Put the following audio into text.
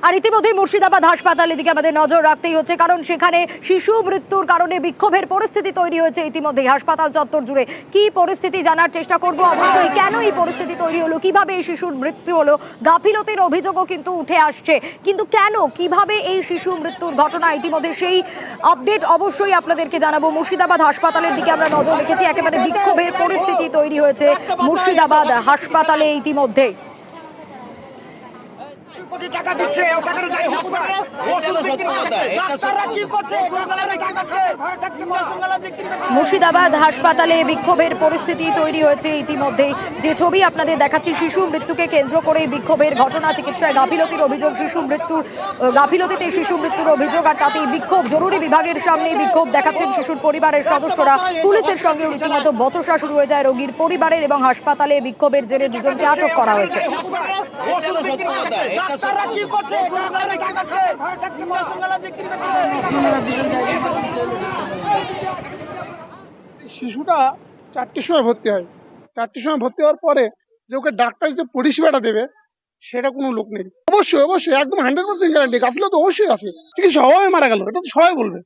আর ইতিমধ্যে মুর্শিদাবাদ হাসপাতাল, এদিকে আমাদের নজর রাখতেই হচ্ছে, কারণ সেখানে শিশু মৃত্যুর কারণে বিক্ষোভের পরিস্থিতি তৈরি হয়েছে ইতিমধ্যে হাসপাতাল চত্বর জুড়ে। কি পরিস্থিতি জানার চেষ্টা করব অবশ্যই, কেন এই পরিস্থিতি তৈরি হলো, কিভাবে এই শিশুর মৃত্যু হলো, গাফিলতির অভিযোগও কিন্তু উঠে আসছে, কিন্তু কেন কিভাবে এই শিশু মৃত্যুর ঘটনা, ইতিমধ্যে সেই আপডেট অবশ্যই আপনাদেরকে জানাবো। মুর্শিদাবাদ হাসপাতালের দিকে আমরা নজর রেখেছি, একেবারে বিক্ষোভের পরিস্থিতি তৈরি হয়েছে মুর্শিদাবাদ হাসপাতালে ইতিমধ্যে। মুর্শিদাবাদ হাসপাতালে বিক্ষোভের পরিস্থিতি তৈরি হয়েছে ইতিমধ্যেই। যে ছবি আপনাদের দেখাচ্ছি, শিশু মৃত্যুকে কেন্দ্র করে বিক্ষোভের ঘটনা, চিকিৎসায় গাফিলতির অভিযোগ, গাফিলতিতে শিশু মৃত্যুর অভিযোগ, আর তাতেই বিক্ষোভ। জরুরি বিভাগের সামনে বিক্ষোভ দেখাচ্ছেন শিশুর পরিবারের সদস্যরা। পুলিশের সঙ্গে রীতিমতো বচসা শুরু হয়ে যায় রোগীর পরিবারের, এবং হাসপাতালে বিক্ষোভের জেরে দুজনকে আটক করা হয়েছে। শিশুটা 4টের সময় ভর্তি হয়, 4টের সময় ভর্তি হওয়ার পরে যে ওকে ডাক্তার যে পরিষেবাটা দেবে সেটা কোনো লোক নেই। অবশ্যই একদম 100% গ্যারান্টি, গাফিলতি অবশ্যই আছে। চিকিৎসা অভাবে মারা গেল, এটা তো সবাই বলবে।